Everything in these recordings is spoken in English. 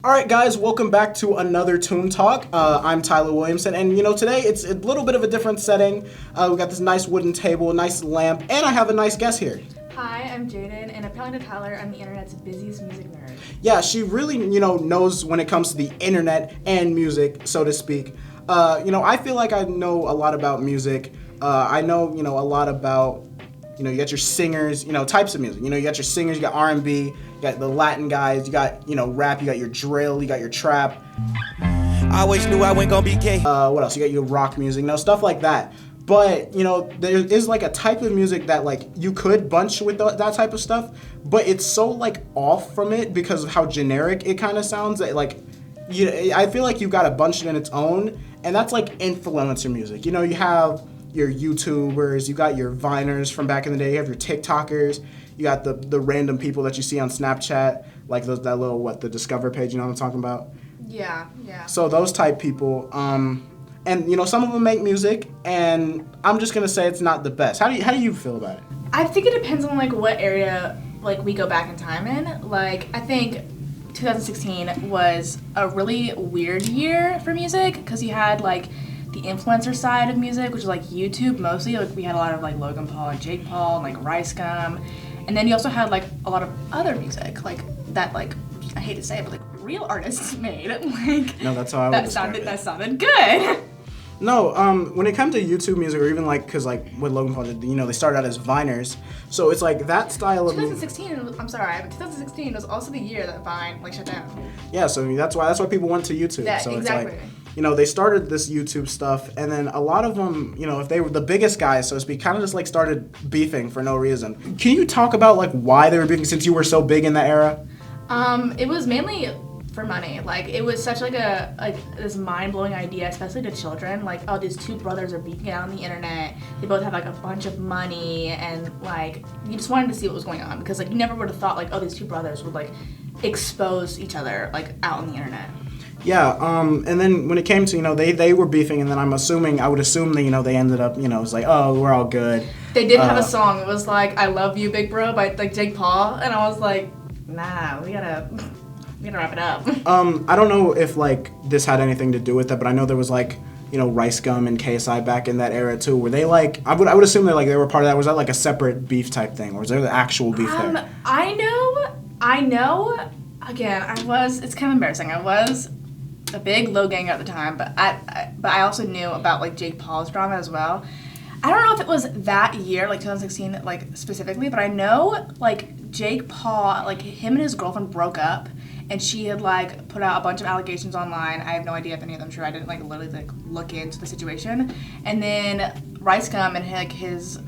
All right, guys, welcome back to another Toon Talk. I'm Tyler Williamson, and today it's a little bit of a different setting. We got this nice wooden table, nice lamp, and I have a nice guest here. Hi, I'm Jaden, and apparently to Tyler, I'm the internet's busiest music nerd. Yeah, she really, knows when it comes to the internet and music, so to speak. I feel like I know a lot about music. I know, a lot about, you got your singers, types of music. You got your singers, you got R&B, you got the Latin guys, you got, rap, you got your drill, you got your trap. I always knew I wasn't gonna be gay. What else? You got your rock music, stuff like that. But, there is like a type of music that like you could bunch with that type of stuff, but it's so like off from it because of how generic it kind of sounds that like, I feel like you've got to bunch it in its own, and that's like influencer music. You have your YouTubers, you got your Viners from back in the day, you have your TikTokers, you got the random people that you see on Snapchat, like that little, the Discover page, you know what I'm talking about? Yeah. So those type people, and some of them make music, and I'm just gonna say it's not the best. How do you feel about it? I think it depends on like what area like we go back in time in. Like I think 2016 was a really weird year for music because you had like the influencer side of music, which is like YouTube mostly. Like we had a lot of like Logan Paul and Jake Paul and like Rice Gum, and then you also had like a lot of other music like that, like I hate to say it, but like real artists made. Like no, that's how I would describe it. That sounded good. No, when it comes to YouTube music, or even like, cause like what Logan Paul did, they started out as Viners, so it's like that style of. 2016. I'm sorry, but 2016 was also the year that Vine like shut down. Yeah, so that's why people went to YouTube. Yeah, so exactly. It's like, they started this YouTube stuff, and then a lot of them, if they were the biggest guys, so to speak, kind of just like started beefing for no reason. Can you talk about like why they were beefing since you were so big in that era? It was mainly for money. Like it was such like this mind-blowing idea, especially to children. Like, oh, these two brothers are beefing out on the internet. They both have like a bunch of money, and like you just wanted to see what was going on because like you never would have thought like, oh, these two brothers would like expose each other like out on the internet. Yeah, and then when it came to, they were beefing, and then I would assume that, they ended up, it was like, oh, we're all good. They did have a song. It was like, I Love You, Big Bro by like Jake Paul, and I was like, nah, we gotta wrap it up. I don't know if like this had anything to do with it, but I know there was like, Rice Gum and KSI back in that era too. Were they like, I would assume that like they were part of that. Was that like a separate beef type thing, or was there the actual beef there? I know. Again, it's kind of embarrassing. I was a big low ganger at the time, but I also knew about like Jake Paul's drama as well. I don't know if it was that year, like 2016, like specifically, but I know like Jake Paul, like him and his girlfriend broke up, and she had like put out a bunch of allegations online. I have no idea if any of them are true. I didn't like literally like look into the situation. And then Rice Gum and like his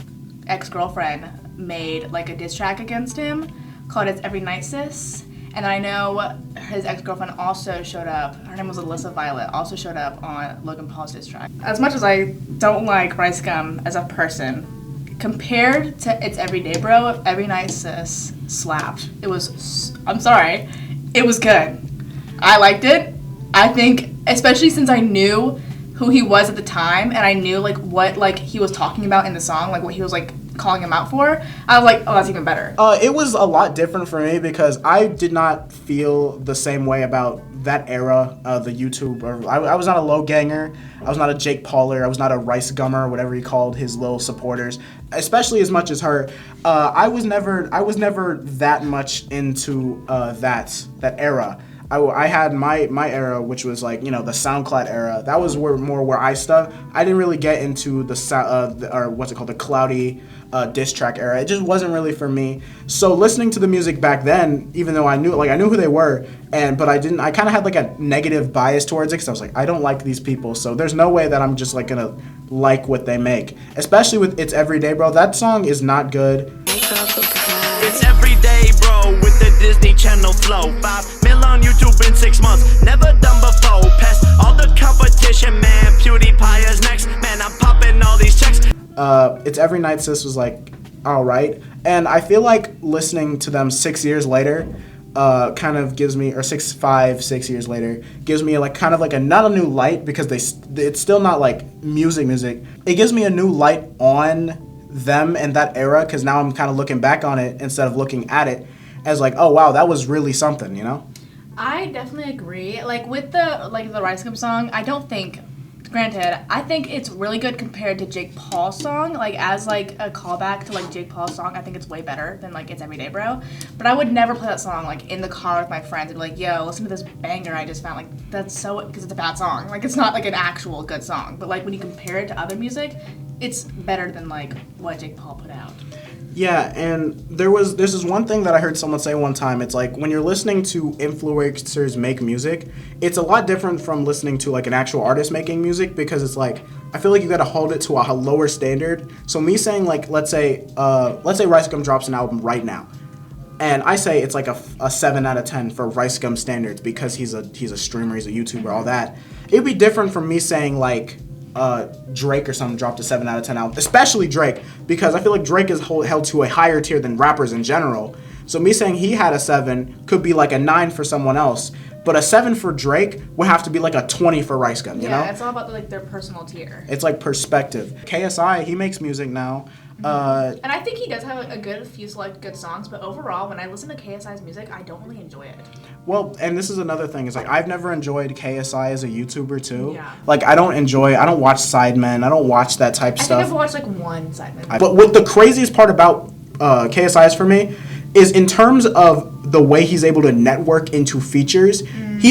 ex-girlfriend made like a diss track against him called "It's Every Night Sis." And I know his ex-girlfriend also showed up. Her name was Alyssa Violet. Also showed up on Logan Paul's diss track. As much as I don't like Rice Gum as a person, compared to It's Everyday Bro, Every Night Sis slapped. It was. I'm sorry. It was good. I liked it. I think, especially since I knew who he was at the time, and I knew like what like he was talking about in the song, like what he was like calling him out for, I was like, oh, that's even better. It was a lot different for me because I did not feel the same way about that era of the YouTube. I was not a low ganger. I was not a Jake Pauler. I was not a Rice Gummer, whatever he called his little supporters, especially as much as her. I was never that much into that era. I had my era, which was like, the SoundCloud era. That was more where I stuck. I didn't really get into the cloudy diss track era. It just wasn't really for me. So listening to the music back then, even though I knew who they were, but I kind of had like a negative bias towards it because I was like, I don't like these people. So there's no way that I'm just like gonna like what they make. Especially with It's Everyday Bro. That song is not good. It's everyday, bro, with the Disney Channel flow. 5 mil on YouTube in 6 months, never done before. Past all the competition, man. PewDiePie is next, man. I'm popping all these checks. It's Every Night Sis was like, all right, and I feel like listening to them 6 years later, kind of gives me, or 6 years later, gives me like kind of like not a new light because it's still not like music. It gives me a new light on them and that era because now I'm kind of looking back on it instead of looking at it as like, oh wow, that was really something, I definitely agree. Like with the Rice Gum song, I don't think. Granted, I think it's really good compared to Jake Paul's song. Like as like a callback to like Jake Paul's song, I think it's way better than like It's Everyday Bro. But I would never play that song like in the car with my friends and be like, "Yo, listen to this banger I just found." Like that's so because it's a bad song. Like it's not like an actual good song. But like when you compare it to other music, it's better than like what Jake Paul put out. Yeah, and there's this one thing that I heard someone say one time. It's like when you're listening to influencers make music, it's a lot different from listening to like an actual artist making music because it's like I feel like you gotta hold it to a lower standard. So me saying like let's say Rice Gum drops an album right now, and I say it's like a 7 out of 10 for Rice Gum standards because he's a streamer, he's a YouTuber, all that. It'd be different from me saying like Drake or something dropped a 7 out of 10 album, especially Drake, because I feel like Drake is held to a higher tier than rappers in general. So me saying he had a 7 could be like a 9 for someone else, but a 7 for Drake would have to be like a 20 for Rice Gum, you know? Yeah, it's all about like their personal tier. It's like perspective. KSI, he makes music now. And I think he does have a few select good songs, but overall, when I listen to KSI's music, I don't really enjoy it. Well, and this is another thing, is like I've never enjoyed KSI as a YouTuber too. Yeah. Like I don't watch Sidemen, I don't watch that type I stuff. think I've watched like one segment. But what the craziest part about KSI is for me is in terms of the way he's able to network into features, he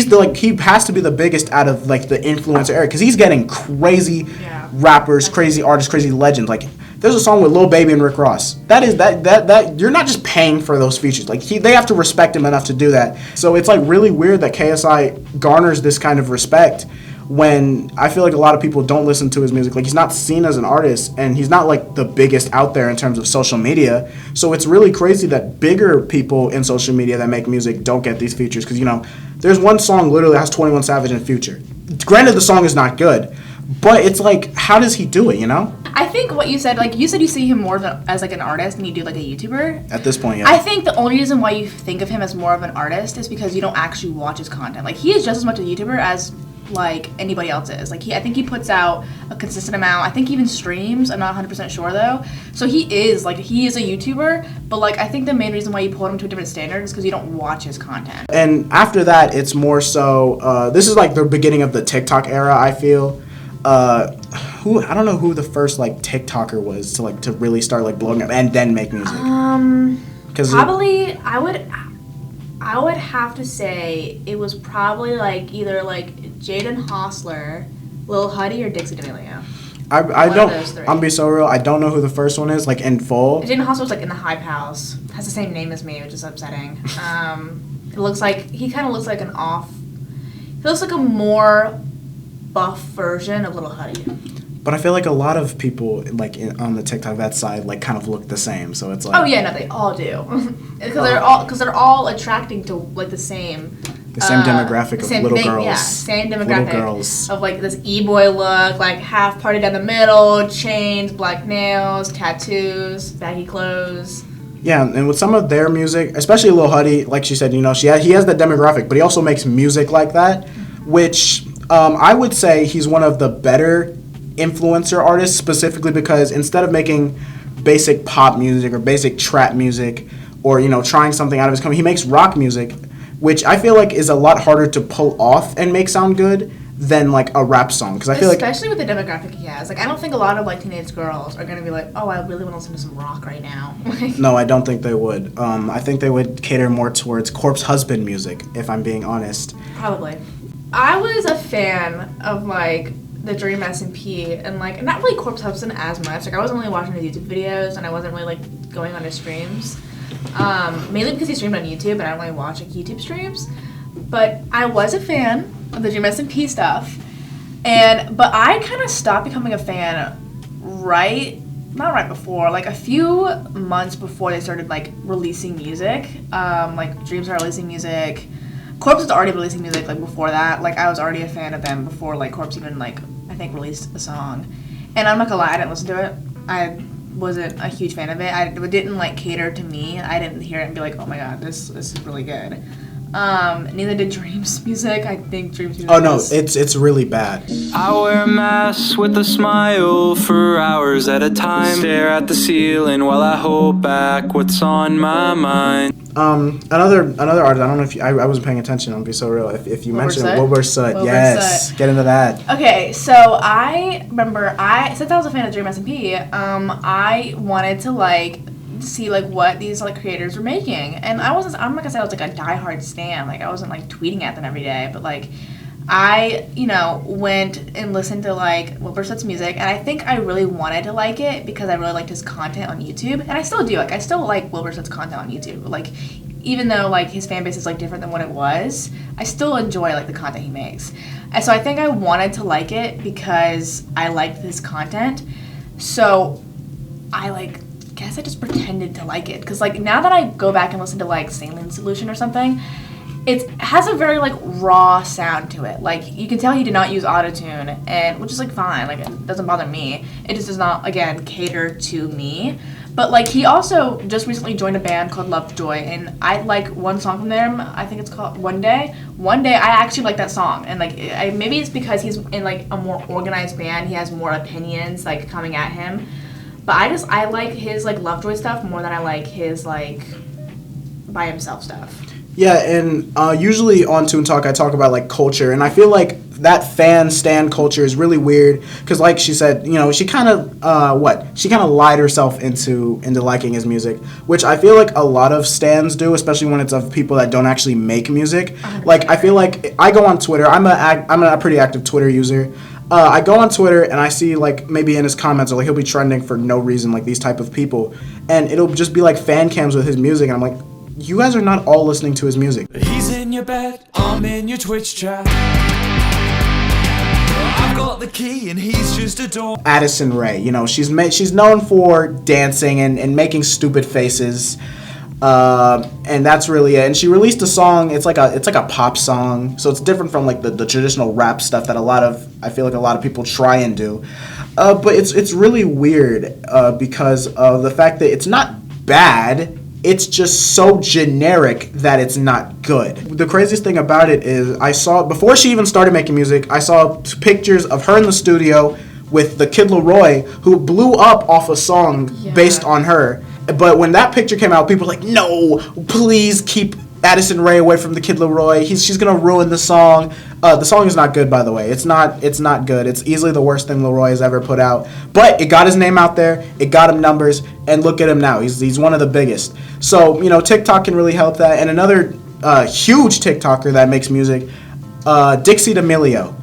has to be the biggest out of like the influencer era because he's getting crazy rappers, crazy artists, crazy legends. Like there's a song with Lil Baby and Rick Ross. That is that you're not just paying for those features. Like they have to respect him enough to do that. So it's like really weird that KSI garners this kind of respect when I feel like a lot of people don't listen to his music. Like he's not seen as an artist and he's not like the biggest out there in terms of social media. So it's really crazy that bigger people in social media that make music don't get these features because there's one song literally that has 21 Savage and Future. Granted the song is not good, but it's like how does he do it, I think what you said you see him more as like an artist than you do like a YouTuber. At this point, yeah. I think the only reason why you think of him as more of an artist is because you don't actually watch his content. Like he is just as much a YouTuber as like anybody else is. Like I think he puts out a consistent amount. I think he even streams. I'm not 100% sure though. So he is a YouTuber, but like I think the main reason why you pull him to a different standard is because you don't watch his content. And after that, it's more so. This is like the beginning of the TikTok era. I feel. I don't know who the first like TikToker was to really start like blowing up and then make music. Probably I would have to say it was probably like either like Jaden Hossler, Lil Huddy, or Dixie D'Amelio. I don't. I'm gonna be so real. I don't know who the first one is like in full. Jaden Hossler's like in the Hype House. Has the same name as me, which is upsetting. It looks like he kind of looks like he looks like a more buff version of Lil Huddy. But I feel like a lot of people like on the TikTok that side like kind of look the same. So it's like. Oh yeah, no, they all do. Because they're all attracting to like the same. The same demographic of little girls. Yeah, same demographic little girls. of like this e-boy look, like half parted down the middle, chains, black nails, tattoos, baggy clothes. Yeah, and with some of their music, especially Lil Huddy, like she said, he has that demographic, but he also makes music like that, which I would say he's one of the better influencer artists, specifically because instead of making basic pop music or basic trap music or trying something out of his company, he makes rock music, which I feel like is a lot harder to pull off and make sound good than like a rap song, because I feel especially with the demographic he has. Like I don't think a lot of like teenage girls are gonna be like, oh, I really want to listen to some rock right now. No, I don't think they would. I think they would cater more towards corpse husband music, if I'm being honest. Probably. I was a fan of like the Dream SMP and like not really Corpse Husband as much. Like I wasn't really watching his YouTube videos and I wasn't really like going on his streams. Mainly because he streamed on YouTube and I don't really watch like YouTube streams. But I was a fan of the Dream SMP stuff. But I kind of stopped becoming a fan not right before, like a few months before they started like releasing music. Like Dream started releasing music. Corpse was already releasing music like before that. Like I was already a fan of them before like Corpse even like I think released a song. And I'm not gonna lie, I didn't listen to it. I wasn't a huge fan of it. It didn't like cater to me. I didn't hear it and be like, oh my god, this is really good. Neither did Dream's music. I think Dream's music. Oh no, it's really bad. I wear a mask with a smile for hours at a time. Stare at the ceiling while I hold back what's on my mind. Another artist. I don't know if I wasn't paying attention. I'll be so real. If you mentioned Wilbur Soot, yes, get into that. Okay, so I remember since I was a fan of Dream SMP, I wanted to like see like what these like creators were making, and I'm not gonna say I was like a diehard stan. Like I wasn't like tweeting at them every day, but like I went and listened to like Wilbur Soot's music, and I think I really wanted to like it because I really liked his content on YouTube, and I still do. Like I still like Wilbur Soot's content on YouTube. Like even though like his fan base is like different than what it was, I still enjoy like the content he makes. And so I think I wanted to like it because I liked his content. So I guess I just pretended to like it, because like now that I go back and listen to like Saline Solution or something, it has a very like raw sound to it. Like you can tell he did not use autotune, and which is like fine, like it doesn't bother me. It just does not, again, cater to me. But like he also just recently joined a band called Lovejoy, and I like one song from them. I think it's called One Day. One Day, I actually like that song, and like maybe it's because he's in like a more organized band. He has more opinions like coming at him. But I like his like Lovejoy stuff more than I like his like by himself stuff. Yeah, and usually on Toon Talk I talk about like culture, and I feel like that fan stan culture is really weird because, like she said, she kind of lied herself into liking his music, which I feel like a lot of stans do, especially when it's of people that don't actually make music. 100%. Like I feel like I go on Twitter. I'm a pretty active Twitter user. I go on Twitter and I see like maybe in his comments or like he'll be trending for no reason, like these type of people, and it'll just be like fan cams with his music, and I'm like, you guys are not all listening to his music. He's in your bed, I'm in your Twitch chat. I've got the key and he's just a door. Addison Rae, she's known for dancing and making stupid faces, and that's really it. And she released a song. It's like a pop song, so it's different from like the traditional rap stuff that I feel like a lot of people try and do. But it's really weird because of the fact that it's not bad. It's just so generic that it's not good. The craziest thing about it is I saw, before she even started making music, I saw pictures of her in the studio with the Kid Laroi, who blew up off a song based on her. But when that picture came out, people were like, no, please keep Addison Rae away from the Kid Laroi. She's gonna ruin the song. The song is not good, by the way. It's not good. It's easily the worst thing Laroi has ever put out. But it got his name out there. It got him numbers, and look at him now. He's one of the biggest. So TikTok can really help that. And another huge TikToker that makes music, Dixie D'Amelio.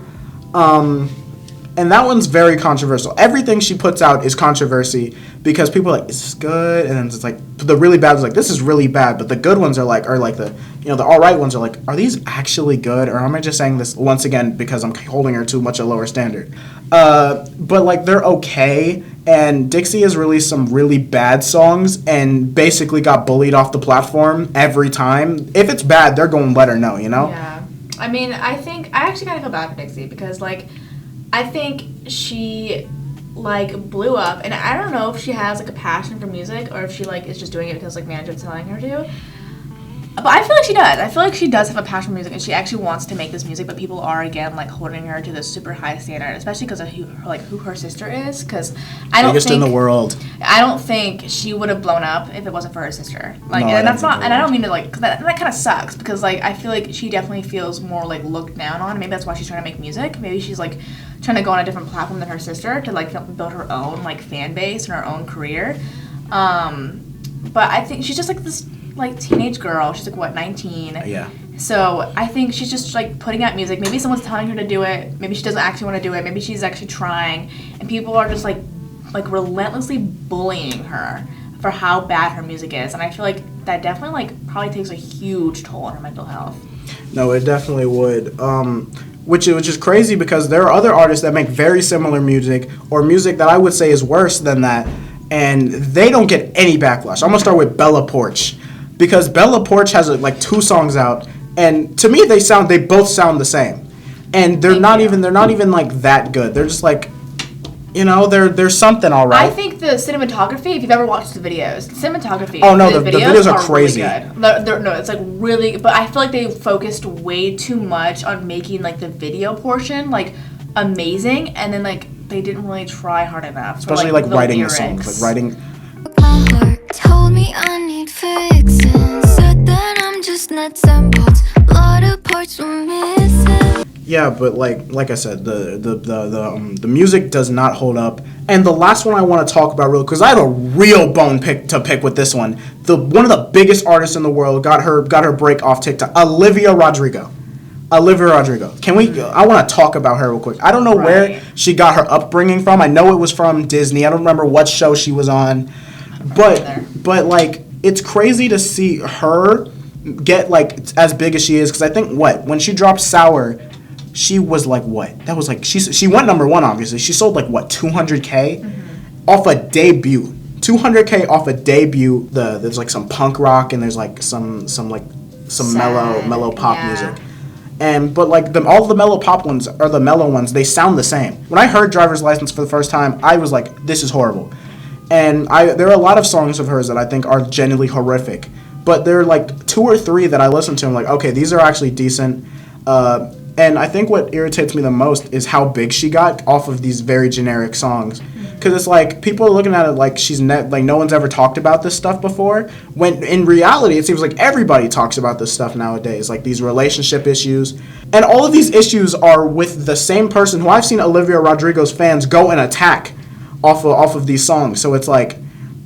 And that one's very controversial. Everything she puts out is controversy because people are like, is this good? And then it's like, the really bad ones like, this is really bad. But the good ones are like the all right ones are like, are these actually good? Or am I just saying this once again because I'm holding her to much a lower standard? But like, they're okay. And Dixie has released some really bad songs and basically got bullied off the platform every time. If it's bad, they're going to let her know, Yeah. I mean, I actually kind of feel bad for Dixie because like, I think she like blew up, and I don't know if she has like a passion for music or if she like is just doing it because like management's telling her to. But I feel like she does. I feel like she does have a passion for music, and she actually wants to make this music. But people are again like holding her to this super high standard, especially because of who her sister is. Because biggest in the world. I don't think she would have blown up if it wasn't for her sister. Like, no, and that's not. And I don't mean to like. Cause that kind of sucks because like I feel like she definitely feels more like looked down on. Maybe that's why she's trying to make music. Maybe she's like trying to go on a different platform than her sister to like build her own like fan base and her own career. But I think she's just like this like teenage girl. She's like what, 19? Yeah. So I think she's just like putting out music. Maybe someone's telling her to do it. Maybe she doesn't actually want to do it. Maybe she's actually trying, and people are just like relentlessly bullying her for how bad her music is. And I feel like that definitely like probably takes a huge toll on her mental health. No, it definitely would. Which is crazy because there are other artists that make very similar music or music that I would say is worse than that, and they don't get any backlash. I'm gonna start with Bella Poarch, because Bella Poarch has like 2 songs out, and to me they both sound the same, and they're not even like that good. They're just like, there's something all right. I think the cinematography, if you've ever watched the videos, the cinematography. Oh no, the videos are crazy. Really good. No, it's like really, but I feel like they focused way too much on making like the video portion like amazing, and then like they didn't really try hard enough. Especially for, like writing lyrics. the songs, like writing. My heart told me I need fixing. Said then I'm just nuts and bolts. A lot of parts were missing. Yeah, but like I said, the music does not hold up. And the last one I want to talk about, real, because I had a real bone to pick with this one. One of the biggest artists in the world got her break off TikTok. Olivia Rodrigo. Can we? I want to talk about her real quick. I don't know where she got her upbringing from. I know it was from Disney. I don't remember what show she was on, but like it's crazy to see her get like as big as she is. Because I think when she dropped Sour, she was like what? That was like she went number one. Obviously, she sold like what 200K off a debut. 200K off a debut. There's like some punk rock and there's like some mellow pop music. But like all the mellow pop ones or the mellow ones, they sound the same. When I heard Driver's License for the first time, I was like, this is horrible. And there are a lot of songs of hers that I think are genuinely horrific. But there are like 2 or 3 that I listen to and I'm like, okay, these are actually decent. And I think what irritates me the most is how big she got off of these very generic songs. Because it's like, people are looking at it like like no one's ever talked about this stuff before. When in reality, it seems like everybody talks about this stuff nowadays. Like these relationship issues. And all of these issues are with the same person who I've seen Olivia Rodrigo's fans go and attack off of these songs. So it's like,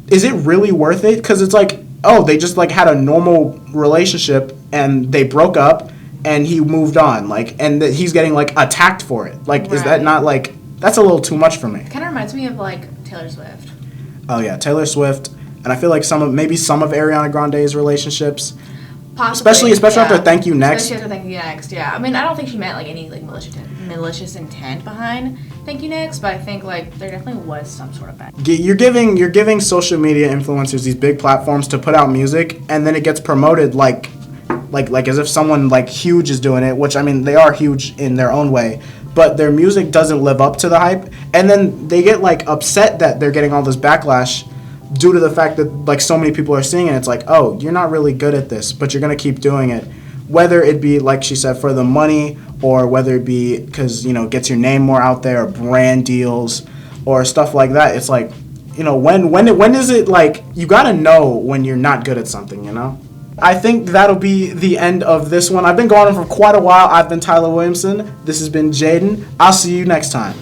is it really worth it? Because it's like, oh, they just like had a normal relationship and they broke up. And he moved on, like, and he's getting like attacked for it. Like, is that not like that's a little too much for me? Kind of reminds me of like Taylor Swift. Oh yeah, Taylor Swift, and I feel like some of Ariana Grande's relationships, Possibly, especially after Thank You Next. Especially after Thank You Next, yeah. I mean, I don't think she meant like any like malicious intent behind Thank You Next, but I think like there definitely was some sort of bad. You're giving social media influencers these big platforms to put out music, and then it gets promoted like as if someone like huge is doing it, which I mean they are huge in their own way, but their music doesn't live up to the hype, and then they get like upset that they're getting all this backlash due to the fact that like so many people are seeing it. It's like, oh, you're not really good at this, but you're gonna keep doing it, whether it be like she said for the money or whether it be because it gets your name more out there, or brand deals or stuff like that. It's like, when is it like you gotta know when you're not good at something, I think that'll be the end of this one. I've been going on for quite a while. I've been Tyler Williamson. This has been Jaden. I'll see you next time.